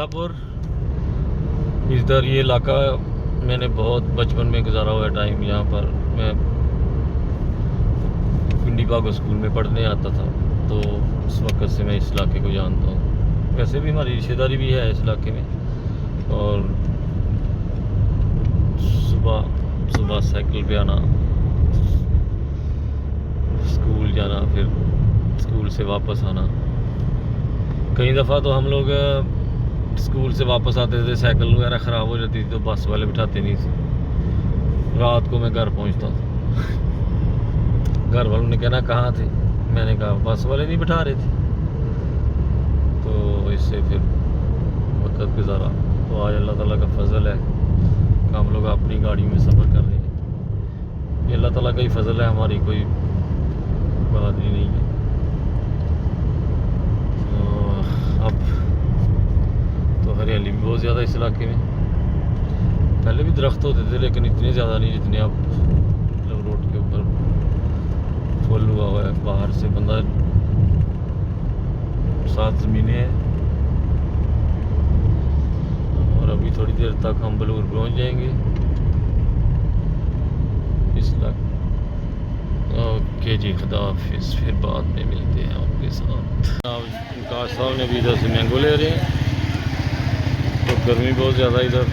मिर्ज़ापुर। इधर ये इलाका मैंने बहुत बचपन में गुजारा हुआ टाइम। यहाँ पर मैं पिंडी पागो स्कूल में पढ़ने आता था, तो उस वक्त से मैं इस इलाके को जानता हूँ। वैसे भी हमारी रिश्तेदारी भी है इस इलाके में। और सुबह साइकिल पे आना, स्कूल जाना, फिर स्कूल से वापस आना। कई दफ़ा तो हम लोग स्कूल से वापस आते थे, साइकिल वगैरह ख़राब हो जाती थी तो बस वाले बिठाते नहीं थे। रात को मैं घर पहुंचता था, घर वालों ने कहना कहाँ थे, मैंने कहा बस वाले नहीं बिठा रहे थे। तो इससे फिर वक्त गुजारा। तो आज अल्लाह ताला का फजल है कि हम लोग अपनी गाड़ी में सफ़र कर रहे हैं। ये अल्लाह ताला का ही फजल है, हमारी कोई बहादुरी नहीं है। तो अब तो हरियाली भी बहुत ज़्यादा इस इलाके में। पहले भी दरख्त होते थे लेकिन इतने ज़्यादा नहीं जितने अब मतलब रोड के ऊपर फुल हुआ हुआ है। बाहर से बंदा 7 ज़मीनें हैं और अभी थोड़ी देर तक हम बलूर पहुंच जाएंगे इस इलाके। ओके जी, खुदा हाफिज़, फिर बाद में मिलते हैं आपके साथ। विकास साहब ने भी इधर से मैंगो ले रहे हैं। तो गर्मी बहुत ज़्यादा इधर।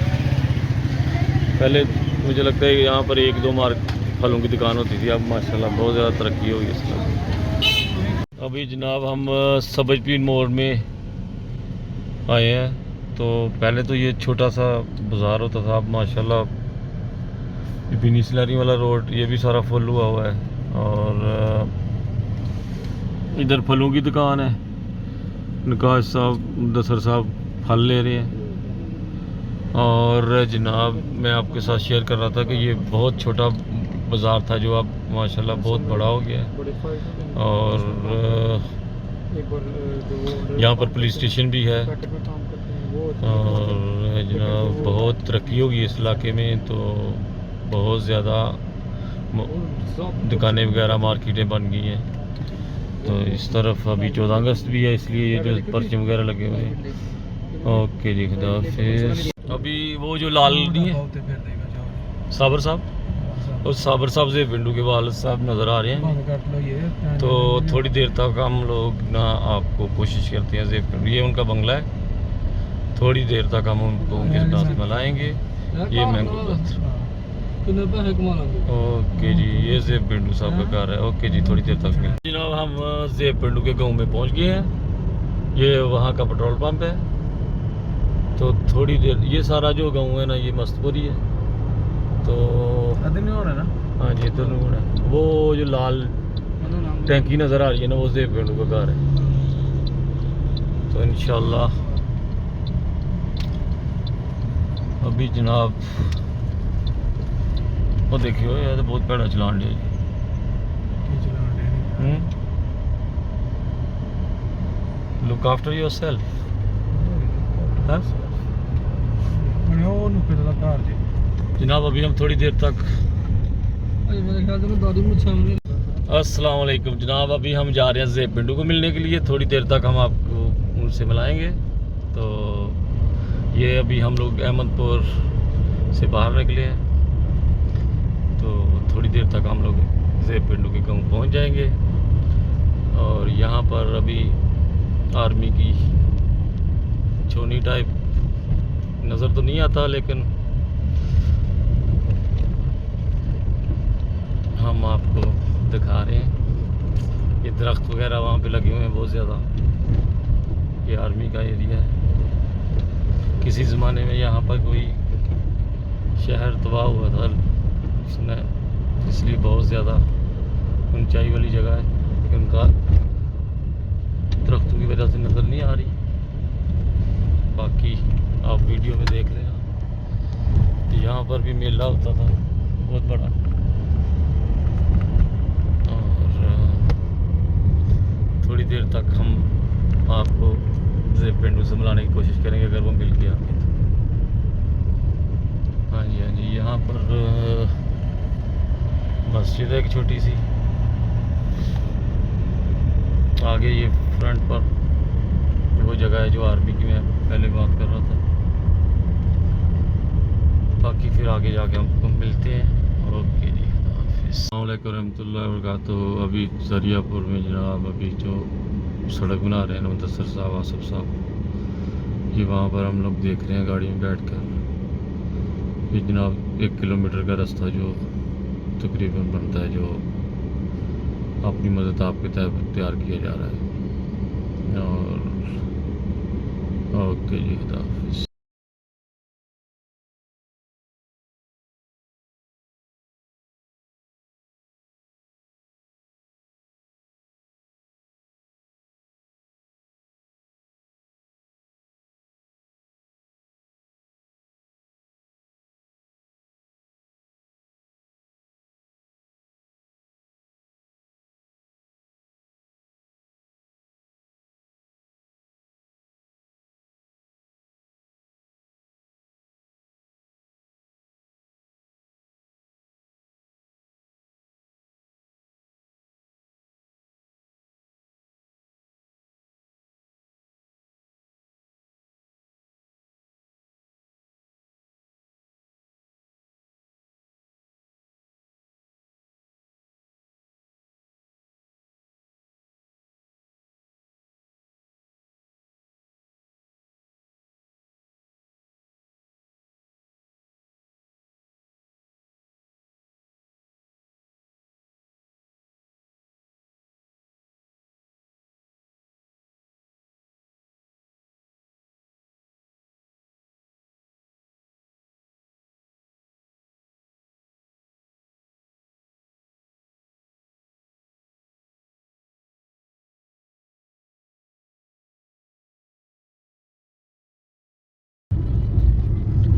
पहले मुझे लगता है कि यहाँ पर 1-2 फलों की दुकान होती थी, अब माशाल्लाह बहुत ज़्यादा तरक्की हो गई इसमें। अभी जनाब हम सब्ज़पीर मोड़ में आए हैं। तो पहले तो ये छोटा सा बाज़ार होता था, अब माशाल्लाह बिनीसलरी वाला रोड ये भी सारा फुल हुआ है। और इधर फलों की दुकान है। निकाश साहब, मुदस्सर साहब फल ले रहे हैं। और जनाब मैं आपके साथ शेयर कर रहा था कि ये बहुत छोटा बाज़ार था जो अब माशाल्लाह बहुत बड़ा हो गया है। और यहाँ पर पुलिस स्टेशन भी है। और जनाब बहुत तरक्की होगी इस इलाके में। तो बहुत ज़्यादा दुकानें वगैरह मार्केटें बन गई हैं। तो इस तरफ अभी 14 अगस्त भी है, इसलिए ये जो परचम वगैरह लगे हुए हैं। ओके जी, खुदा हाफिज़। अभी वो जो लाल नहीं है साबर साहब, उस साबर साहब से पिंडू के वालिद साहब नज़र आ रहे हैं। तो थोड़ी देर तक हम लोग ना आपको कोशिश करते हैं जेब पिंडू, ये उनका बंगला है। थोड़ी देर तक हम उनको उनके साथ मिलाएंगे। ये मैंगो पत्थर। ओके जी, ये जेब पिंडू साहब का घर है। ओके जी, थोड़ी देर तक मिल जनाब हम जेब पिंडू के गांव में पहुंच गए हैं। ये वहाँ का पेट्रोल पंप है। तो थोड़ी देर, ये सारा जो गांव है ना ये मस्तपुरी है। तो ना, हाँ जी, तो नूर है। वो जो लाल टैंकी नज़र आ रही है ना, वो जेब पिंडू का घर है। तो इंशाल्लाह अभी जनाब वो देखियो, ये तो बहुत भैड़ा चलान दिया। Look after your self. जनाब अभी हम थोड़ी देर तक अस्सलाम वालेकुम जनाब, अभी हम जा रहे हैं जेब पिंडू को मिलने के लिए। थोड़ी देर तक हम आपको उनसे मिलाएंगे। तो ये अभी हम लोग अहमदपुर से बाहर निकले हैं। तो थोड़ी देर तक हम लोग जेब पिंडू के गांव पहुंच जाएंगे। और यहाँ पर अभी आर्मी की छोनी टाइप नज़र तो नहीं आता, लेकिन हम आपको दिखा रहे हैं। ये दरख्त वगैरह वहाँ पे लगे हुए हैं बहुत ज़्यादा। ये आर्मी का एरिया है। किसी ज़माने में यहाँ पर कोई शहर तबाह हुआ था उसने, इसलिए बहुत ज़्यादा ऊंचाई वाली जगह है, लेकिन उनका दरख्तों की वजह से नज़र नहीं आ रही। बाकी आप वीडियो में देख लेना। यहाँ पर भी मेला होता था बहुत बड़ा। और थोड़ी देर तक हम आपको जेब पिंडू से मिलाने की कोशिश करेंगे अगर वो मिल गया। हाँ जी, हाँ जी, यहाँ पर मस्जिद है एक छोटी सी। आगे ये फ्रंट पर वो जगह है जो आर्मी की में पहले बात कर रहा था। बाकी फिर आगे जाके हमको मिलते हैं। ओके जी, अस्सलाम वालेकुम रहमतुल्लाहि व बरकातुहू। अभी सरियापुर में जनाब अभी जो सड़क बना रहे हैं मुदस्सर साहब, आसफ साहब, ये वहाँ पर हम लोग देख रहे हैं गाड़ी में बैठ कर। ये जनाब 1 किलोमीटर का रास्ता जो तकरीबन बनता है, जो अपनी मदद आपके तहत तैयार किया जा रहा है। और ओके जी, खुदा हाफिज़।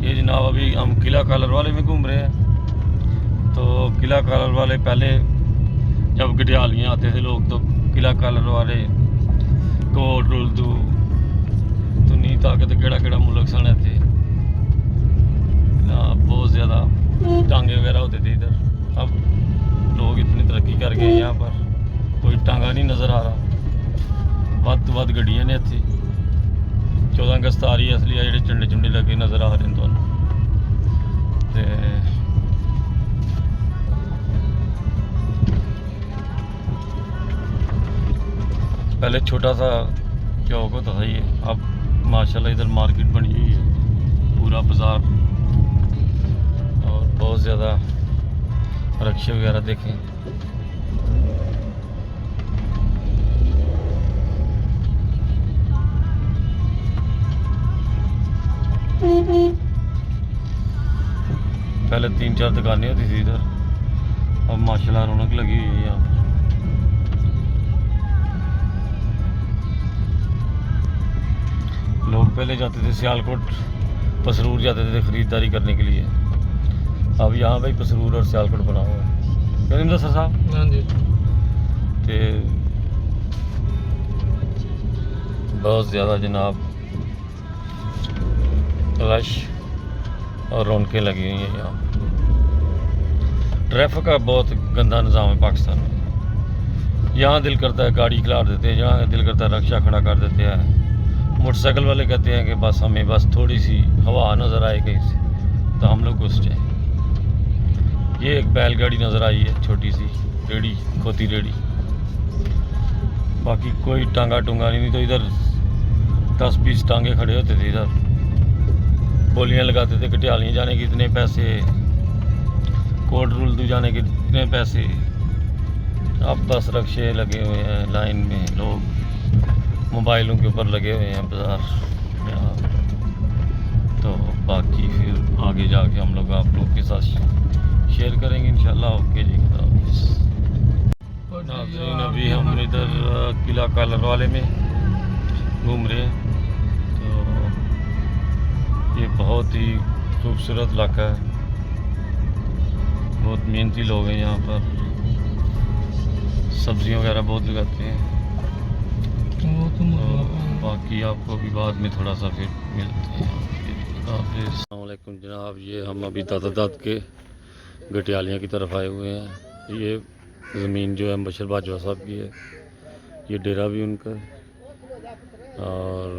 ये जनाब अभी हम किला कॉलर वाले में घूम रहे हैं। तो किला कॉलर वाले पहले जब गटियालियाँ आते थे लोग, तो किला कॉलर वाले कोट उर्दू तो नहीं ताकत केड़ा केड़ा मुल्क सने थे। बहुत ज़्यादा टांगे वगैरह होते थे इधर। अब लोग इतनी तरक्की कर गए, यहाँ पर कोई टांगा नहीं नज़र आ रहा। वध तो वध गड्डियां ने इतनी 14 अगस्त आ रही है, इसलिए जो झंडे झुंडे लगे नज़र आ रहे हैं दोनों। पहले छोटा सा चौक होता था ये, अब माशाल्लाह इधर मार्केट बनी हुई है, पूरा बाज़ार, और बहुत ज़्यादा रिक्शे वगैरह देखें। पहले 3-4 दुकानें होती थी इधर, अब माशाल्लाह रौनक लगी हुई है यहाँ पर। लोग पहले जाते थे सियालकोट, पसरूर जाते थे ख़रीदारी करने के लिए। अब यहाँ भाई पसरूर और सियालकोट बना हुआ है, क्यों नहीं सर साहब? हाँ जी। तो बहुत ज़्यादा जनाब रश और रौनकें लगी हुई हैं यहाँ। ट्रैफिक का बहुत गंदा निज़ाम है पाकिस्तान में। यहाँ दिल करता है गाड़ी खिलार देते हैं, जहाँ दिल करता है रक्षा खड़ा कर देते हैं। मोटरसाइकिल वाले कहते हैं कि बस हमें बस थोड़ी सी हवा नज़र आए कहीं से तो हम लोग घुस जाएँ। ये एक बैलगाड़ी नज़र आई है, छोटी सी रेडी, खोती रेडी, बाकी कोई टांगा टूंगा नहीं। तो इधर 10-20 टांगे खड़े होते थे, इधर बोलियां लगाते थे, कटियालियाँ जाने के इतने पैसे, कोट उर्दू जाने के इतने पैसे। अब बस रक्शे लगे हुए हैं लाइन में, लोग मोबाइलों के ऊपर लगे हुए हैं बाज़ार। तो बाकी फिर आगे जाके हम लोग आप लोग के साथ शेयर करेंगे इंशाल्लाह। ओके जी, खुदा हाफिज़। नाज़रीन अभी हम इधर किला कॉलर वाले में घूम रहे हैं। ये बहुत ही खूबसूरत इलाका है, बहुत मेहनती लोग हैं यहाँ पर, सब्जियाँ वगैरह बहुत लगाते हैं। तो बाकी आपको भी बाद में थोड़ा सा फिर मिलते हैं। अस्सलाम वालेकुम जनाब, ये हम अभी दादादाद के गटियालियाँ की तरफ आए हुए हैं। ये ज़मीन जो है बशर बाजवा साहब की है, ये डेरा भी उनका है। और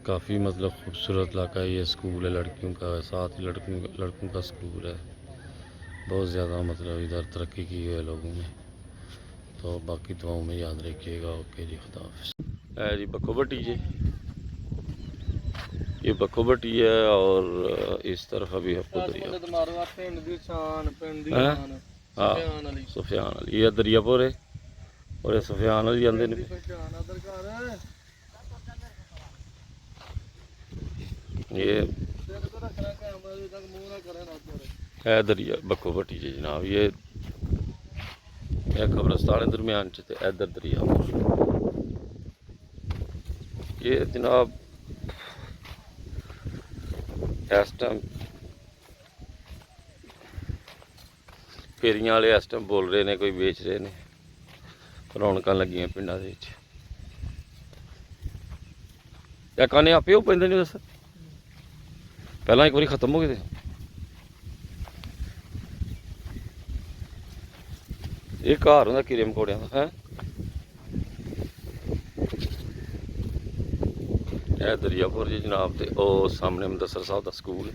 काफ़ी मतलब खूबसूरत इलाका है। ये स्कूल है लड़कियों का, साथ ही लड़कों का स्कूल है। बहुत ज़्यादा मतलब इधर तरक्की की है लोगों ने। तो बाकी दुआओं में याद रखिएगा। ओके जी, खुदा हाफिज़। है जी बखो भट्टी जी, ये बखो भट्टी है और इस तरफ अभी आपको दरिया हैं? हाँ सुफियान अली, ये दरियापुर है और ये सुफियान अली जाते हैं। ये है दरिया बखो भट्टी जी जनाब। ये कब्रस्तान दरम्यान च ते इधर दरिया। ये जनाब इस टाइम फेरियां वाले इस टाइम बोल रहे ने, कोई बेच रहे ने, रौनक लगियां पिंडां दे विच। काने आपे हो पैंदे ने दस पहला एक बारी खत्म हो गए थे। ये घर होंदा कीड़े मकोड़ियां दा है। यह दरियापुर जी जनाब, ते ओ सामने मुदस्सर साहब दा स्कूल है।